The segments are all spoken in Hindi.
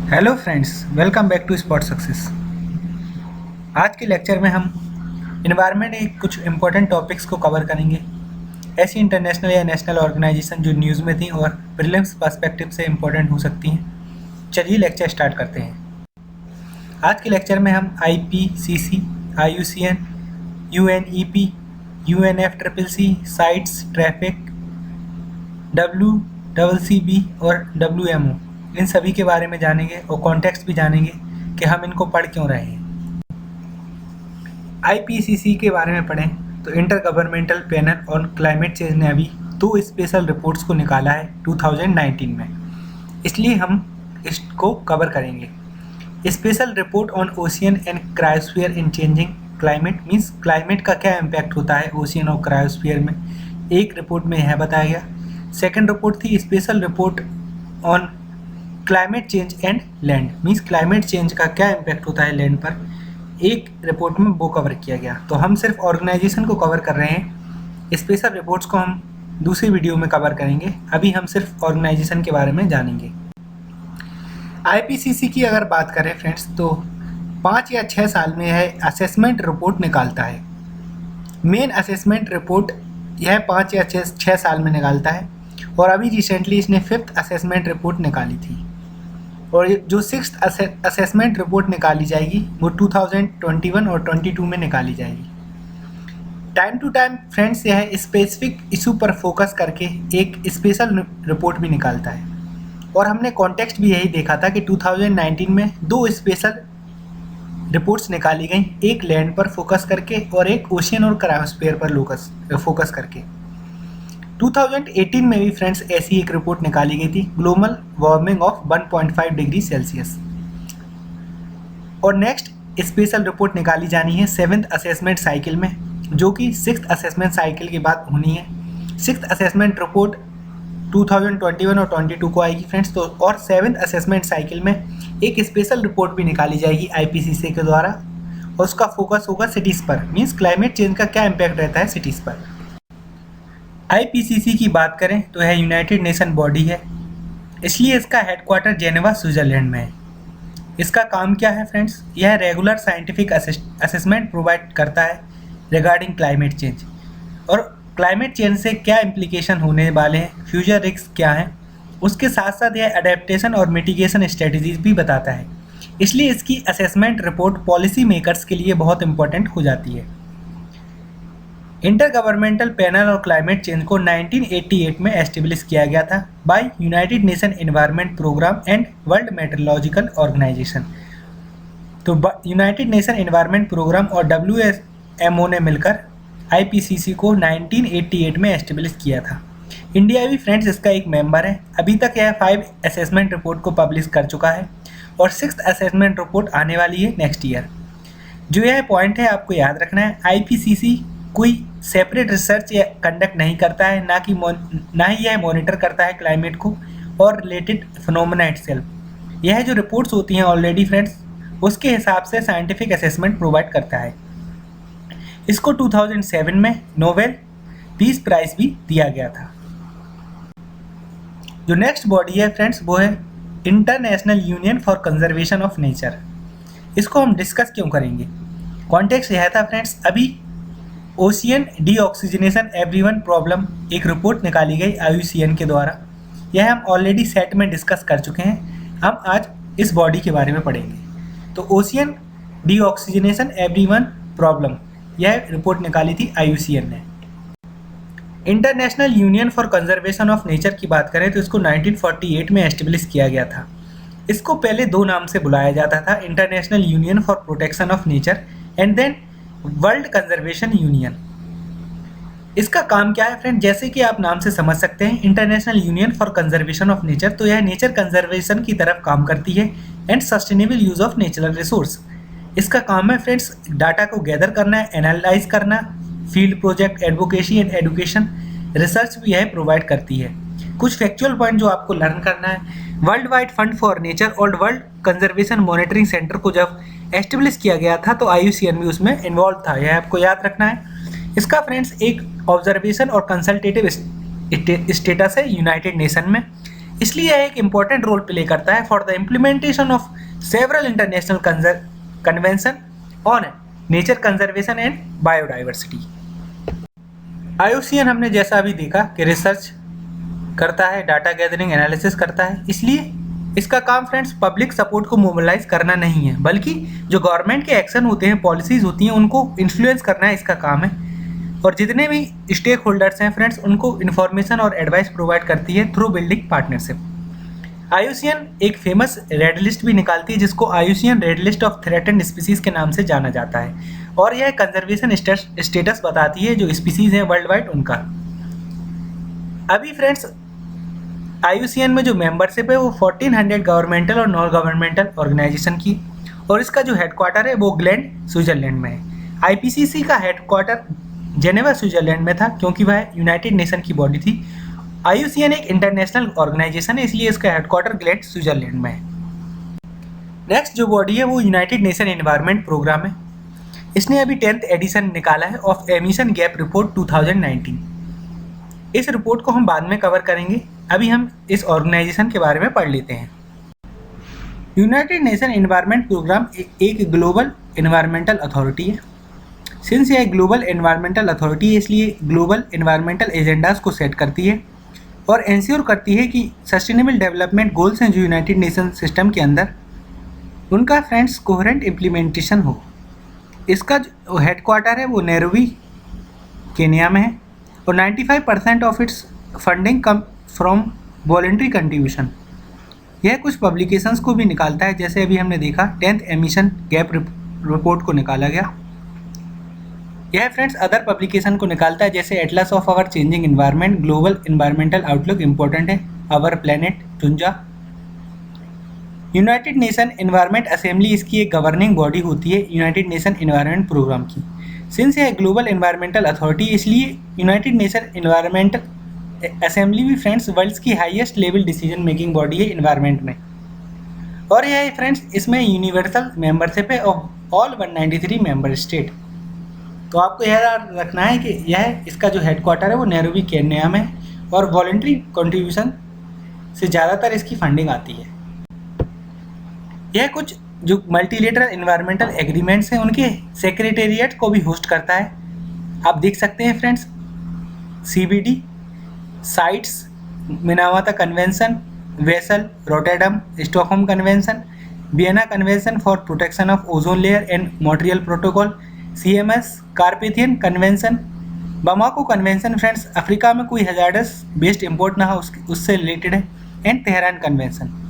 Hello friends, welcome back to Spot Success. आज के लेक्चर में हम इन्वायरमेंट के कुछ इम्पोर्टेंट टॉपिक्स को कवर करेंगे। ऐसी इंटरनेशनल या नेशनल ऑर्गेनाइजेशन जो न्यूज़ में थी और प्रीलिम्स पर्सपेक्टिव से इम्पोर्टेंट हो सकती हैं। चलिए लेक्चर स्टार्ट करते हैं। आज के लेक्चर में हम IPCC, IUCN, UNEP, UNFCCC, sites, traffic, WCCB और WMO इन सभी के बारे में जानेंगे और कॉन्टेक्स्ट भी जानेंगे कि हम इनको पढ़ क्यों रहे हैं। IPCC के बारे में पढ़ें तो inter governmental panel on climate change ने अभी 2 स्पेशल रिपोर्ट्स को निकाला है 2019 में, इसलिए हम इसको कवर करेंगे। Special report on ocean and cryosphere in changing climate means climate का क्या इम्पैक्ट होता है ओशियन और क्रायोस्फीयर में, एक रिपोर्ट में यह बताया गया। सेकेंड रिपोर्ट थी special report on climate change and land means climate change का क्या इम्पैक्ट होता है लैंड पर, एक रिपोर्ट में वो कवर किया गया। तो हम सिर्फ ऑर्गेनाइजेशन को कवर कर रहे हैं, स्पेशल रिपोर्ट्स को हम दूसरी वीडियो में कवर करेंगे। अभी हम सिर्फ ऑर्गेनाइजेशन के बारे में जानेंगे। IPCC की अगर बात करें फ्रेंड्स तो 5 या 6 साल में यह असेसमेंट रिपोर्ट निकालता है। मेन असेसमेंट रिपोर्ट यह 5 या 6 साल में निकालता है और अभी रिसेंटली इसने 5th असेसमेंट रिपोर्ट निकाली थी और जो 6th असेसमेंट रिपोर्ट निकाली जाएगी वो 2021 और 22 में निकाली जाएगी। टाइम टू टाइम फ्रेंड्स यह स्पेसिफिक इशू पर फोकस करके एक स्पेशल रिपोर्ट भी निकालता है और हमने कॉन्टेक्स्ट भी यही देखा था कि 2019 में 2 स्पेशल रिपोर्ट्स निकाली गई, एक लैंड पर फोकस करके और एक ओशियन और क्रायोस्फीयर पर फोकस करके। 2018 में भी फ्रेंड्स ऐसी एक रिपोर्ट निकाली गई थी, global warming of 1.5 degree Celsius. और नेक्स्ट स्पेशल रिपोर्ट निकाली जानी है 7th असेसमेंट साइकिल में, जो कि 6th असेसमेंट साइकिल के बाद होनी है। 6th असेसमेंट रिपोर्ट 2021 और 22 को आएगी फ्रेंड्स। तो और 7th असेसमेंट साइकिल में एक स्पेशल रिपोर्ट भी निकाली जाएगी IPCC के द्वारा और उसका फोकस होगा सिटीज़ पर, मीन्स क्लाइमेट चेंज का क्या इम्पैक्ट रहता है सिटीज़ पर। IPCC की बात करें तो यह यूनाइटेड नेशन बॉडी है, इसलिए इसका हेडक्वार्टर जेनेवा स्विट्जरलैंड में है। इसका काम क्या है फ्रेंड्स, यह रेगुलर साइंटिफिक असेसमेंट प्रोवाइड करता है रिगार्डिंग क्लाइमेट चेंज और क्लाइमेट चेंज से क्या इम्प्लीकेशन होने वाले हैं, फ्यूचर रिस्क क्या हैं, उसके साथ साथ यह अडेप्टेशन और मिटिगेशन स्ट्रेटजीज भी बताता है। इसलिए इसकी असेसमेंट रिपोर्ट पॉलिसी मेकर्स के लिए बहुत इंपॉर्टेंट हो जाती है। इंटर गवर्नमेंटल पैनल और क्लाइमेट चेंज को 1988 में एस्टेब्लिश किया गया था by United Nation Environment Programme and World Meteorological Organization. तो यूनाइटेड नेशन एनवायरनमेंट प्रोग्राम और WMO ने मिलकर IPCC को 1988 में एस्टेब्लिश किया था। इंडिया भी फ्रेंड्स इसका एक मेंबर है। अभी तक यह 5 असेसमेंट रिपोर्ट को पब्लिश कर चुका है और 6th असेसमेंट रिपोर्ट आने वाली है नेक्स्ट ईयर। जो यह पॉइंट है आपको याद रखना है, IPCC कोई सेपरेट रिसर्च या कंडक्ट नहीं करता है, ना ही यह मॉनिटर करता है क्लाइमेट को और रिलेटेड फिनोमेना इटसेल्फ। यह जो रिपोर्ट्स होती हैं ऑलरेडी फ्रेंड्स उसके हिसाब से साइंटिफिक असेसमेंट प्रोवाइड करता है। इसको 2007 में नोबेल पीस प्राइज भी दिया गया था। जो नेक्स्ट बॉडी है फ्रेंड्स वो है international Union for Conservation of nature. इसको हम डिस्कस क्यों करेंगे, कॉन्टेक्स्ट यह था फ्रेंड्स, अभी ओशियन डीऑक्सीजनेशन एवरीवन प्रॉब्लम एक रिपोर्ट निकाली गई IUCN के द्वारा। यह हम ऑलरेडी सेट में डिस्कस कर चुके हैं, हम आज इस बॉडी के बारे में पढ़ेंगे। तो ओशियन डीऑक्सीजनेशन एवरीवन प्रॉब्लम यह रिपोर्ट निकाली थी IUCN ने। International Union for Conservation of nature की बात करें तो इसको 1948 में एस्टेब्लिश किया गया था। इसको पहले 2 नाम से बुलाया जाता था, International Union for Protection of Nature and then World Conservation Union. इसका काम क्या है फ्रेंड, जैसे कि आप नाम से समझ सकते हैं international Union for Conservation of nature, तो यह नेचर कंजर्वेशन की तरफ काम करती है and sustainable use of natural resource. इसका काम है फ्रेंड्स डाटा को गैदर करना, एनालाइज करना, field project, advocacy and education, research भी यह प्रोवाइड करती है। कुछ फैक्चुअल पॉइंट जो आपको लर्न करना है, world Wide Fund for nature और वर्ल्ड कंजर्वेशन मॉनिटरिंग सेंटर को जब एस्टेब्लिश किया गया था तो IUCN भी उसमें इन्वॉल्व था, यह आपको याद रखना है। इसका फ्रेंड्स एक ऑब्जर्वेशन और कंसल्टेटिव स्टेटस है यूनाइटेड नेशन में। इसलिए यह एक इम्पोर्टेंट रोल प्ले करता है for the implementation of several international convention on nature conservation and biodiversity. IUCN हमने जैसा अभी देखा कि रिसर्च करता है, डाटा गैदरिंग एनालिसिस करता है, इसलिए इसका काम फ्रेंड्स पब्लिक सपोर्ट को मोबिलाइज करना नहीं है, बल्कि जो गवर्नमेंट के एक्शन होते हैं, पॉलिसीज होती हैं, उनको इन्फ्लुएंस करना इसका काम है। और जितने भी स्टेक होल्डर्स हैं फ्रेंड्स, उनको इन्फॉर्मेशन और एडवाइस प्रोवाइड करती है थ्रू बिल्डिंग पार्टनरशिप। IUCN एक फेमस रेड लिस्ट भी निकालती है जिसको IUCN red list of threatened species के नाम से जाना जाता है, और यह कंजर्वेशन स्टेटस बताती है जो स्पीसीज हैं वर्ल्ड वाइड उनका। अभी फ्रेंड्स IUCN में जो मेंबरशिप है वो 1400 गवर्नमेंटल और नॉन गवर्नमेंटल ऑर्गेनाइजेशन की, और इसका जो हेडक्वार्टर है वो ग्लैंड स्विट्जरलैंड में है। IPCC का हेडक्वार्टर जेनेवा स्विट्जरलैंड में था क्योंकि वह यूनाइटेड नेशन की बॉडी थी। IUCN एक इंटरनेशनल ऑर्गेनाइजेशन है, इसलिए इसका हेडक्वार्टर ग्लैंड स्विट्जरलैंड में है। नेक्स्ट जो बॉडी है वो यूनाइटेड नेशन एनवायरनमेंट प्रोग्राम है। इसने अभी 10th एडिशन निकाला है ऑफ एमिशन गैप रिपोर्ट 2019। इस रिपोर्ट को हम बाद में कवर करेंगे, अभी हम इस ऑर्गेनाइजेशन के बारे में पढ़ लेते हैं। यूनाइटेड नेशन एनवायरनमेंट प्रोग्राम एक ग्लोबल एनवायरमेंटल अथॉरिटी है। सिंस यह ग्लोबल एनवायरमेंटल अथॉरिटी है, इसलिए ग्लोबल एनवायरमेंटल एजेंडाज को सेट करती है और इंश्योर करती है कि सस्टेनेबल डेवलपमेंट गोल्स हैं जो यूनाइटेड नेशन सिस्टम के अंदर, उनका फ्रेंड्स कोहेरेंट इम्प्लीमेंटेशन हो। इसका जो हेडक्वार्टर है वो नैरोबी केन्या में है, और 95% of its funding come from voluntary contribution. यह कुछ पब्लिकेशंस को भी निकालता है, जैसे अभी हमने देखा 10th एमिशन गैप रिपोर्ट को निकाला गया। यह फ्रेंड्स अदर पब्लिकेशन को निकालता है, जैसे atlas of our changing environment, global environmental outlook important है, आवर प्लेनेट, चुंजा। यूनाइटेड नेशन एनवायरनमेंट असेंबली इसकी एक गवर्निंग बॉडी होती है यूनाइटेड नेशन एनवायरनमेंट प्रोग्राम की। सिंस यह ग्लोबल एनवायरमेंटल अथॉरिटी, इसलिए यूनाइटेड नेशन एनवायरमेंटल असेंबली भी फ्रेंड्स वर्ल्ड्स की highest level decision making body है एनवायरनमेंट में। और यह फ्रेंड्स इसमें यूनिवर्सल मेंबरशिप है ऑफ ऑल 193 मेंबर स्टेट। तो आपको यह रखना है कि यह इसका जो हेडक्वार्टर है वो नैरोबी केन्या में है, और वॉलंटरी कंट्रीब्यूशन से ज़्यादातर इसकी फंडिंग आती है। यह कुछ जो मल्टीलेटरल एनवायरमेंटल एग्रीमेंट्स हैं उनके सेक्रेटेरिएट को भी होस्ट करता है। आप देख सकते हैं friends, CBD, sites, मिनामाता convention, vessel, Rotterdam, Stockholm convention, Vienna convention for Protection of ozone layer and Montreal protocol, CMS, Carpathian convention, Bamako convention friends Africa में कोई हजार्डस वेस्ट इम्पोर्ट ना हो उससे रिलेटेड है, एंड तेहरान कन्वेंशन।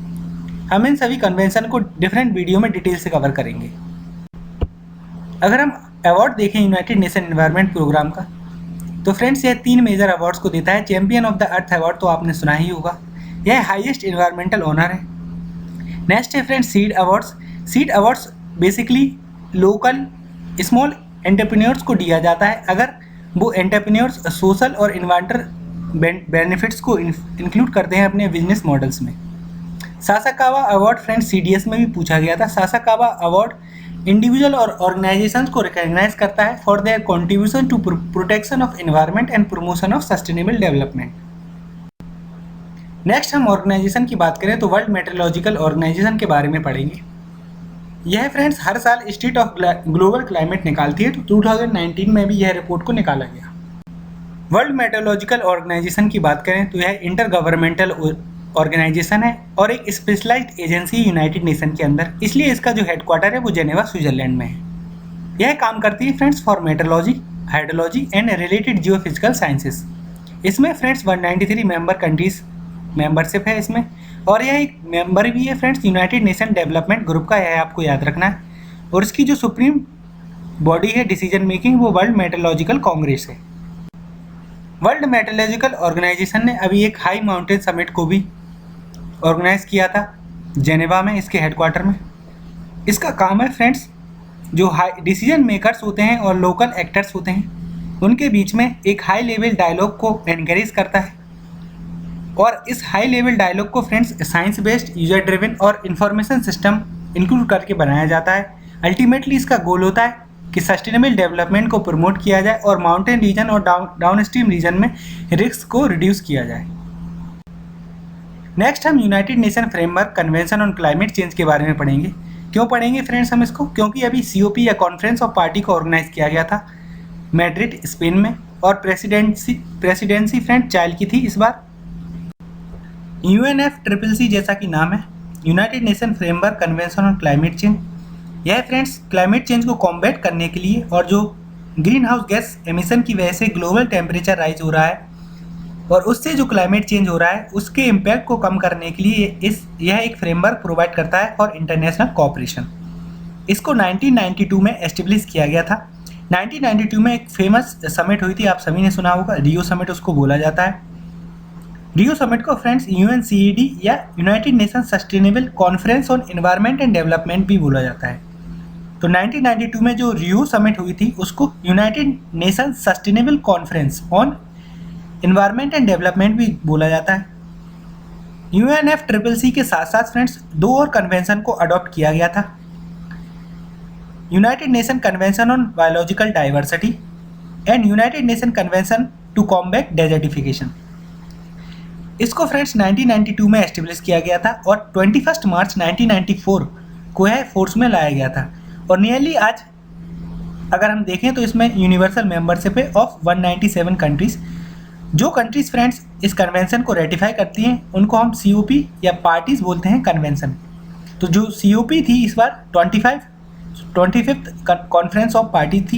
हम इन सभी कन्वेंशन को डिफरेंट वीडियो में डिटेल से कवर करेंगे। अगर हम अवार्ड देखें यूनाइटेड नेशन एनवायरनमेंट प्रोग्राम का, तो फ्रेंड्स यह 3 मेजर अवार्ड्स को देता है। Champion of the earth award तो आपने सुना ही होगा, यह हाईएस्ट एनवायरमेंटल ऑनर है। नेक्स्ट है friends seed awards. Seed awards basically local small entrepreneurs को दिया जाता है अगर वो एंटरप्रेन्योर्स सोशल और इन्वायरमेंटल बेनिफिट्स को इंक्लूड करते हैं अपने बिजनेस मॉडल्स में। सासाकावा अवार्ड फ्रेंड्स CDS में भी पूछा गया था। सासाकावा अवार्ड इंडिविजुअल और ऑर्गेनाइजेशंस को रिकॉग्नाइज करता है for their contribution to protection of environment and promotion of sustainable development. Next हम ऑर्गेनाइजेशन की बात करें तो वर्ल्ड मेट्रोलॉजिकल ऑर्गेनाइजेशन के बारे में पढ़ेंगे। यह फ्रेंड्स हर साल स्टेट ऑफ ग्लोबल क्लाइमेट निकालती है, तो 2019 में भी यह रिपोर्ट को निकाला गया। वर्ल्ड मेट्रोलॉजिकल ऑर्गेनाइजेशन की बात करें तो यह इंटर गवर्नमेंटल ऑर्गेनाइजेशन है और एक स्पेशलाइज्ड एजेंसी यूनाइटेड नेशन के अंदर, इसलिए इसका जो हेडक्वार्टर है वो जेनेवा स्विट्जरलैंड में है। यह काम करती है friends for meteorology, hydrology and related geophysical sciences. इसमें फ्रेंड्स 193 मेंबर कंट्रीज मेंबरशिप है इसमें, और यह एक मेंबर भी है friends United Nation Development Group का, यह आपको याद रखना है। और इसकी जो सुप्रीम बॉडी है डिसीजन मेकिंग वो वर्ल्ड मेट्रोलॉजिकल कांग्रेस है। वर्ल्ड मेट्रोलॉजिकल ऑर्गेनाइजेशन ने अभी एक हाई माउंटेन समिट को भी ऑर्गेनाइज किया था जेनेवा में, इसके हेडक्वार्टर में। इसका काम है फ्रेंड्स जो हाई डिसीजन मेकर्स होते हैं और लोकल एक्टर्स होते हैं उनके बीच में एक हाई लेवल डायलॉग को एनकरेज करता है, और इस हाई लेवल डायलॉग को friends science based, user driven और इंफॉर्मेशन सिस्टम इंक्लूड करके बनाया जाता है। अल्टीमेटली इसका गोल होता है कि सस्टेनेबल डेवलपमेंट को प्रमोट किया जाए और माउंटेन रीजन और डाउन स्ट्रीम रीजन में रिस्क को रिड्यूस किया जाए। नेक्स्ट हम United nation framework convention on climate change के बारे में पढ़ेंगे। क्यों पढ़ेंगे फ्रेंड्स हम इसको? क्योंकि अभी COP या कॉन्फ्रेंस ऑफ पार्टी को ऑर्गेनाइज किया गया था मैड्रिड स्पेन में, और प्रेसिडेंसी फ्रेंड चाइल्ड की थी इस बार। UNFCCC जैसा कि नाम है, United nation framework convention on climate change. यह फ्रेंड्स क्लाइमेट चेंज को कॉम्बैट करने के लिए और जो ग्रीन हाउस गैस एमिशन की वजह से ग्लोबल टेम्परेचर राइज हो रहा है और उससे जो क्लाइमेट चेंज हो रहा है उसके इम्पैक्ट को कम करने के लिए यह एक फ्रेमवर्क प्रोवाइड करता है फॉर इंटरनेशनल कोऑपरेशन। इसको 1992 में एस्टेब्लिश किया गया था। 1992 में एक फेमस समिट हुई थी, आप सभी ने सुना होगा, रियो समिट उसको बोला जाता है। रियो समिट को फ्रेंड्स UNCED या United nation sustainable conference on environment and development भी बोला जाता है। तो 1992 में जो रियो समिट हुई थी उसको United nation sustainable conference on environment and development भी बोला जाता है। UNFCCC के साथ साथ फ्रेंड्स 2 और कन्वेंशन को अडॉप्ट किया गया था, United Nation Convention on Biological Diversity and United Nation Convention to Combat Desertification. इसको फ्रेंड्स 1992 में एस्टेब्लिश किया गया था और 21 मार्च 1994 को यह फोर्स में लाया गया था। और नियरली आज अगर हम देखें तो इसमें यूनिवर्सल मेंबरशिप है ऑफ 197 कंट्रीज। जो कंट्रीज फ्रेंड्स इस कन्वेंशन को रेटिफाई करती हैं उनको हम COP या पार्टीज बोलते हैं कन्वेंशन। तो जो COP थी इस बार 25th कॉन्फ्रेंस ऑफ पार्टी थी।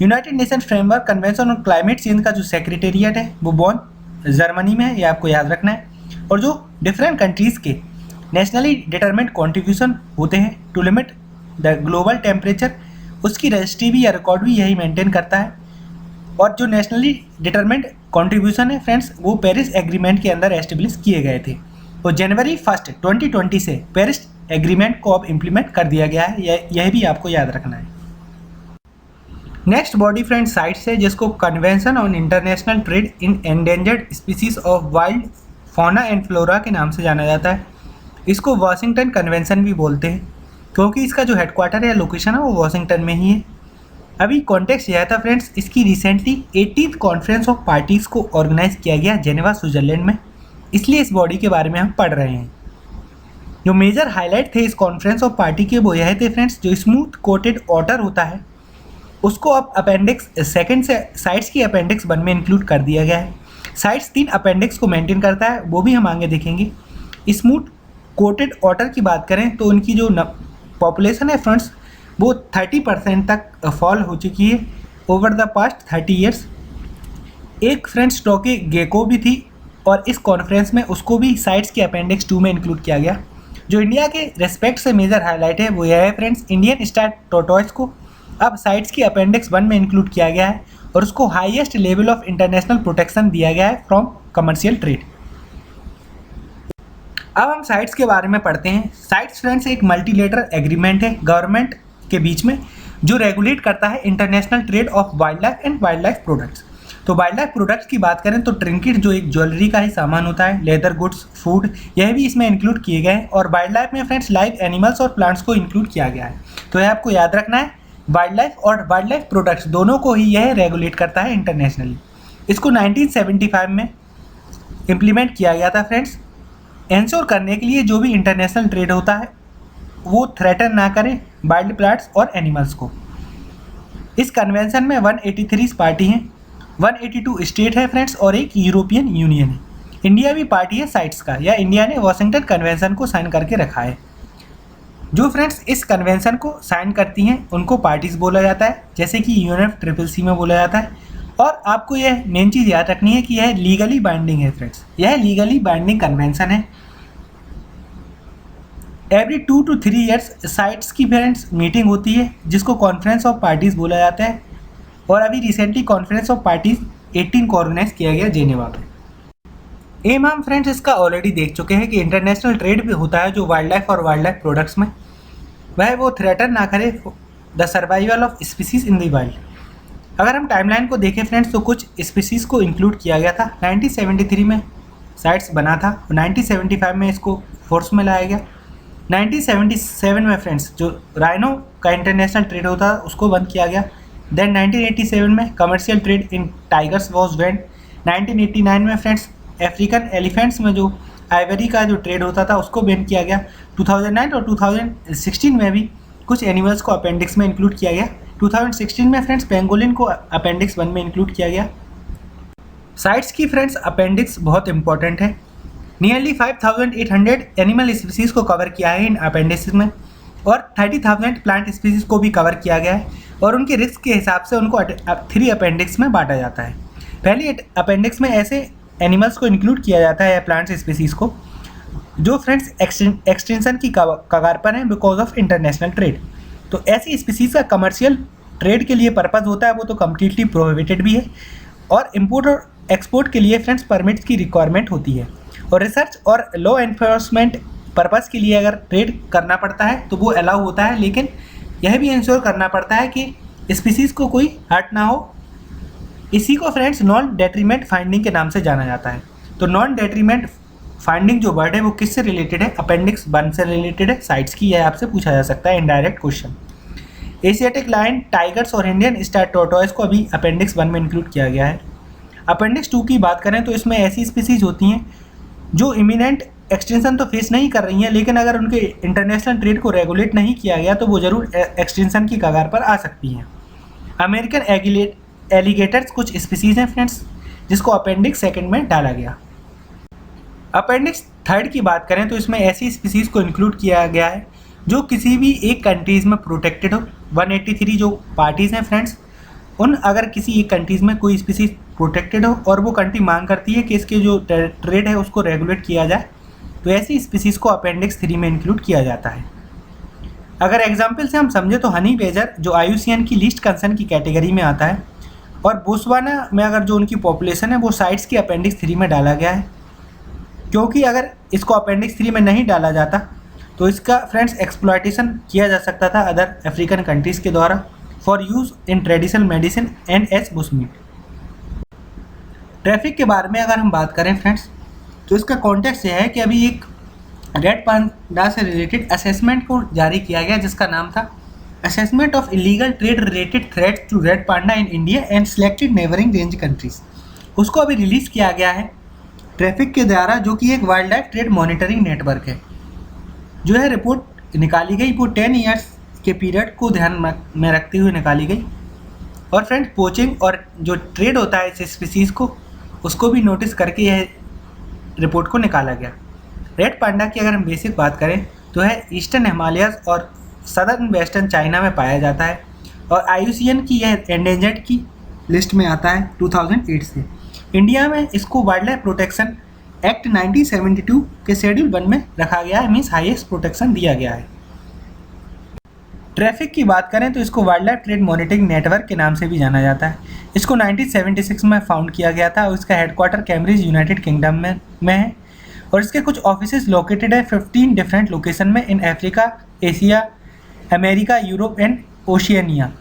United nation framework convention on climate change का जो सेक्रेटेरिएट है वो बॉन जर्मनी में है, ये आपको याद रखना है। और जो डिफरेंट कंट्रीज़ के नेशनली डिटरमिन्ड कॉन्ट्रीब्यूशन होते हैं to limit the global temperature, उसकी रजिस्ट्री भी या रिकॉर्ड भी यही मेंटेन करता है। और जो नेशनली डिटरमिन्ड कॉन्ट्रीब्यूशन है फ्रेंड्स वो पेरिस एग्रीमेंट के अंदर एस्टेब्लिश किए गए थे। तो जनवरी 1, 2020 से पेरिस एग्रीमेंट को अब इम्प्लीमेंट कर दिया गया है, यह भी आपको याद रखना है। नेक्स्ट बॉडी फ्रेंड साइट्स है जिसको convention on international trade in endangered species of wild fauna and flora के नाम से जाना जाता है। इसको वाशिंगटन कन्वेंशन भी बोलते हैं क्योंकि इसका जो हेडक्वार्टर या लोकेशन है वो वाशिंगटन में ही है। अभी कॉन्टेक्स्ट यह था फ्रेंड्स, इसकी recently 18th conference of parties को ऑर्गेनाइज किया गया जेनेवा स्विट्जरलैंड में, इसलिए इस बॉडी के बारे में हम पढ़ रहे हैं। जो मेजर हाईलाइट थे इस कॉन्फ्रेंस ऑफ पार्टी के वो यह थे फ्रेंड्स, जो स्मूथ कोटेड वाटर होता है उसको अब अपेंडिक्स 2 से साइट्स की अपेंडिक्स 1 में इंक्लूड कर दिया गया है। साइट्स 3 अपेंडिक्स को मेंटेन करता है, वो भी हम आगे देखेंगे। स्मूथ कोटेड वाटर की बात करें तो उनकी जो पॉपुलेशन है फ्रेंड्स वो 30% तक फॉल हो चुकी है ओवर द पास्ट 30 ईयर्स। एक फ्रेंड्स टोके गेको भी थी और इस कॉन्फ्रेंस में उसको भी साइट्स के अपेंडिक्स 2 में इंक्लूड किया गया। जो इंडिया के रेस्पेक्ट से मेजर हाईलाइट है वो यह है फ्रेंड्स, इंडियन स्टार टोटॉइस को अब साइट्स की अपेंडिक्स 1 में इंक्लूड किया गया है और उसको highest level of international protection दिया गया है फ्रॉम कमर्शियल ट्रेड। अब हम साइट्स के बारे में पढ़ते हैं। साइट्स फ्रेंड्स एक मल्टीलेटरल एग्रीमेंट है गवर्नमेंट के बीच में जो रेगुलेट करता है international trade off wild life and wild life products. तो वाइल्ड लाइफ प्रोडक्ट्स की बात करें तो ट्रिंकेट जो एक ज्वेलरी का ही सामान होता है, लेदर गुड्स, फूड, यह भी इसमें इंक्लूड किए गए हैं। और वाइल्ड लाइफ में फ्रेंड्स लाइव एनिमल्स और प्लांट्स को इंक्लूड किया गया है। तो यह आपको याद रखना है, वाइल्ड लाइफ और वाइल्ड लाइफ प्रोडक्ट्स दोनों को ही यह रेगुलेट करता है इंटरनेशनली। इसको 1975 में इम्प्लीमेंट किया गया था फ्रेंड्स, इंश्योर करने के लिए जो भी इंटरनेशनल ट्रेड होता है वो थ्रेटन ना करे वाइल्ड प्लांट्स और एनिमल्स को। इस कन्वेंशन में 183 पार्टी हैं, 182 स्टेट है फ्रेंड्स और एक यूरोपियन यूनियन है। इंडिया भी पार्टी है साइट्स का, या इंडिया ने वाशिंगटन कन्वेंशन को साइन करके रखा है। जो फ्रेंड्स इस कन्वेंशन को साइन करती हैं उनको पार्टीज बोला जाता है, जैसे कि UNFCCC में बोला जाता है। और आपको यह मेन चीज़ याद रखनी है कि यह लीगली बाइंडिंग है फ्रेंड्स, यह लीगली बाइंडिंग कन्वेंशन है। एवरी 2 to 3 ईयर्स साइट्स की फ्रेंड्स मीटिंग होती है जिसको कॉन्फ्रेंस ऑफ पार्टीज़ बोला जाता है। और अभी रिसेंटली कॉन्फ्रेंस ऑफ पार्टीज़ 18 को ऑर्गेनाइज किया गया जेनेवा में। एम हम फ्रेंड्स इसका ऑलरेडी देख चुके हैं कि इंटरनेशनल ट्रेड भी होता है जो वाइल्ड लाइफ और वाइल्ड लाइफ प्रोडक्ट्स में, वह वो थ्रेटन ना करे the survival of species in the wild. अगर हम टाइमलाइन को देखें फ्रेंड्स तो कुछ स्पीसीज़ को इंक्लूड किया गया था। 1973 में साइट्स बना था, 1975 में इसको फोर्स में लाया गया। 1977 में फ्रेंड्स जो राइनो का इंटरनेशनल ट्रेड होता है उसको बंद किया गया। देन 1987 में commercial trade in tigers was banned. 1989 में फ्रेंड्स अफ्रीकन एलिफेंट्स में जो आइवरी का जो ट्रेड होता था उसको बैन किया गया। 2009 और 2016 में भी कुछ एनिमल्स को अपेंडिक्स में इंक्लूड किया गया। 2016 में फ्रेंड्स पेंगोलिन को अपेंडिक्स 1 में इंक्लूड किया गया। साइट्स की फ्रेंड्स अपेंडिक्स बहुत इंपॉर्टेंट है। नियरली 5800 एनिमल स्पीसीज़ को कवर किया है इन अपेंडिक्स में और 30,000 प्लांट स्पीसीज़ को भी कवर किया गया है और उनके रिस्क के हिसाब से उनको 3 अपेंडिक्स में बांटा जाता है। पहली अपेंडिक्स में ऐसे एनिमल्स को इंक्लूड किया जाता है या प्लांट स्पीसीज़ को जो फ्रेंड्स एक्सटेंशन की कगार पर हैं बिकॉज ऑफ इंटरनेशनल ट्रेड। तो ऐसी स्पीसीज़ का कमर्शियल ट्रेड के लिए पर्पज़ होता है वो तो कम्प्लीटली प्रोहिबिटेड भी है और इम्पोर्ट और एक्सपोर्ट के लिए फ्रेंड्स परमिट्स की रिक्वायरमेंट होती है और रिसर्च और लॉ एनफोर्समेंट पर्पज़ के लिए अगर ट्रेड करना पड़ता है तो वो अलाउ होता है, लेकिन यह भी इंश्योर करना पड़ता है कि स्पीसीज़ को कोई हर्ट ना हो। इसी को फ्रेंड्स नॉन डेट्रीमेंट फाइंडिंग के नाम से जाना जाता है। तो नॉन डेट्रीमेंट फाइंडिंग जो वर्ड है वो किससे रिलेटेड है? अपेंडिक्स 1 से रिलेटेड है। साइट्स की यह आपसे पूछा जा सकता है indirect question. Asiatic lion, tigers और इंडियन स्टार टोर्टोइस को अभी अपेंडिक्स 1 में इंक्लूड किया गया है। अपेंडिक्स 2 की बात करें तो इसमें ऐसी स्पीसीज होती हैं जो इमिनेंट एक्सटेंशन तो फेस नहीं कर रही हैं, लेकिन अगर उनके इंटरनेशनल ट्रेड को रेगुलेट नहीं किया गया तो वो ज़रूर एक्सटेंशन की कगार पर आ सकती हैं। अमेरिकन एलिगेटर्स कुछ स्पीसीज हैं फ्रेंड्स जिसको अपेंडिक्स 2 में डाला गया। अपेंडिक्स 3 की बात करें तो इसमें ऐसी स्पीसीज़ को इंक्लूड किया गया है जो किसी भी एक कंट्रीज़ में प्रोटेक्टेड हो। 183 जो पार्टीज़ हैं फ्रेंड्स, उन अगर किसी एक कंट्रीज़ में कोई स्पीसीज प्रोटेक्टेड हो और वो कंट्री मांग करती है कि इसके जो ट्रेड है उसको रेगुलेट किया जाए तो ऐसी स्पीसीज़ को अपेंडिक्स 3 में इंक्लूड किया जाता है। अगर एग्जाम्पल से हम समझे तो हनी बेजर जो IUCN की लीस्ट कंसर्न की कैटेगरी में आता है और बोत्सवाना में अगर जो उनकी पॉपुलेशन है वो साइट्स की अपेंडिक्स 3 में डाला गया है, क्योंकि अगर इसको अपेंडिक्स 3 में नहीं डाला जाता तो इसका फ्रेंड्स एक्सप्लॉयटेशन किया जा सकता था अदर अफ्रीकन कंट्रीज़ के द्वारा for use in traditional medicine and as bushmeat. TRAFFIC के बारे में अगर हम बात करें फ्रेंड्स तो इसका कॉन्टेक्स्ट यह है कि अभी एक रेड पांडा से रिलेटेड असेसमेंट को जारी किया गया जिसका नाम था assessment of illegal trade related threat to red panda in India and selected neighbouring range countries. उसको अभी रिलीज़ किया गया है ट्रैफिक के द्वारा, जो कि एक wild life trade monitoring network है। जो है रिपोर्ट निकाली गई वो 10 ईयर्स के पीरियड को ध्यान में रखते हुए निकाली गई और फ्रेंड्स पोचिंग और जो ट्रेड होता है इस स्पीसीज़ को उसको भी नोटिस करके यह रिपोर्ट को निकाला गया। रेड पांडा की अगर हम बेसिक बात करें तो है ईस्टर्न हिमालयस और सदर्न वेस्टर्न चाइना में पाया जाता है और IUCN की यह एंडेंजर्ड की लिस्ट में आता है 2008 से। इंडिया में इसको वाइल्ड लाइफ प्रोटेक्शन एक्ट 1972 के शेड्यूल 1 में रखा गया है, मीन्स हाईएस्ट प्रोटेक्शन दिया गया है। ट्रैफिक की बात करें तो इसको wild life trade monitoring network के नाम से भी जाना जाता है। इसको 1976 में फाउंड किया गया था और इसका हेडक्वार्टर कैम्ब्रिज यूनाइटेड किंगडम में है और इसके कुछ ऑफिसेज लोकेटेड है 15 डिफरेंट लोकेशन में in Africa, Asia, America, Europe and Oceania.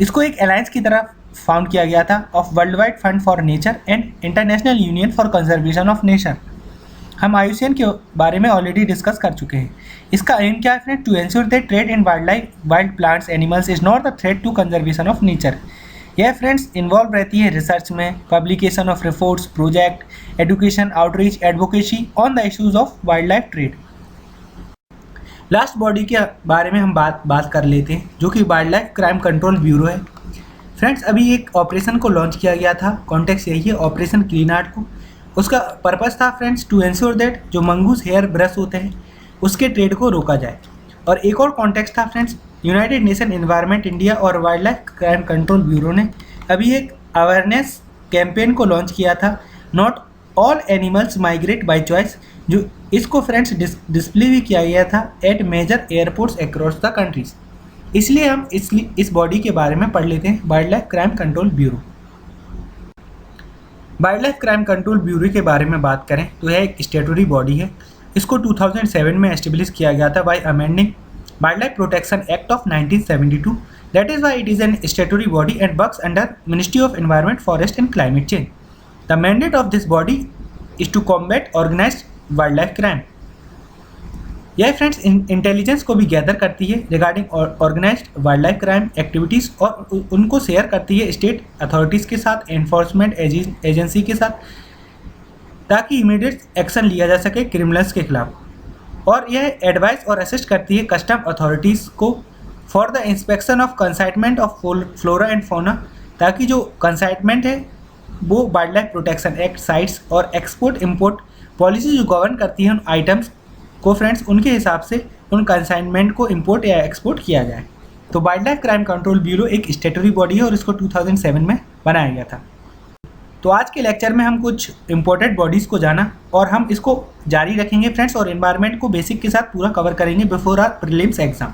इसको एक अलायंस की तरफ फाउंड किया गया था of World Wide Fund for Nature and International Union for Conservation of Nature. हम IUCN के बारे में ऑलरेडी डिस्कस कर चुके हैं। इसका एम क्या है? To ensure that trade in wild plants animals is not the threat to conservation of nature. यह फ्रेंड्स इन्वॉल्व रहती है रिसर्च में, publication of reports, project, education, outreach, advocacy on the issues of wild life trade. Last body के बारे में हम बात कर लेते हैं जो कि wild life Crime Control bureau है। फ्रेंड्स अभी एक ऑपरेशन को लॉन्च किया गया था, कॉन्टेक्स्ट यही है ऑपरेशन क्लीन आर्ट को। उसका पर्पस था फ्रेंड्स टू एंश्योर दैट जो मंगूस हेयर ब्रश होते हैं उसके ट्रेड को रोका जाए। और एक और कॉन्टेक्स्ट था friends United Nation Environment India और wild life Crime Control Bureau ने अभी एक अवेयरनेस कैंपेन को लॉन्च किया था, not all animals migrate by choice, जो इसको फ्रेंड्स डिस्प्ले भी किया गया था at major airports across the countries. इसलिए हम इस बॉडी के बारे में पढ़ लेते हैं, wild life Crime Control bureau. Wild life Crime Control bureau के बारे में बात करें तो यह एक स्टैट्यूटरी बॉडी है। इसको 2007 में एस्टेब्लिश किया गया था by amending Wild Life Protection Act of 1972। That is why it is an statutory body and works under Ministry of Environment, Forest and Climate Change. The mandate of this body is to combat organized wild life crime. यह फ्रेंड्स इंटेलिजेंस को भी गैदर करती है regarding organized wild life crime activities और उनको शेयर करती है स्टेट अथॉरिटीज़ के साथ, एनफोर्समेंट एजेंसी के साथ। ताकि इमीडिएट एक्शन लिया जा सके क्रिमिनल्स के खिलाफ। और यह एडवाइस और असिस्ट करती है कस्टम अथॉरिटीज़ को for the inspection of consignment of flora and fauna, ताकि जो कंसाइनमेंट है वो wild Life Protection act sites और एक्सपोर्ट इम्पोर्ट पॉलिसी जो गवर्न करती है उन आइटम्स को फ्रेंड्स, उनके हिसाब से उन कंसाइनमेंट को इम्पोर्ट या एक्सपोर्ट किया जाए। तो wild life Crime Control bureau एक स्टेटरी बॉडी है और इसको 2007 में बनाया गया था। तो आज के लेक्चर में हम कुछ इंपॉर्टेंट बॉडीज़ को जाना और हम इसको जारी रखेंगे फ्रेंड्स, और एनवायरनमेंट को बेसिक के साथ पूरा कवर करेंगे बिफोर आवर प्रीलिम्स एग्जाम।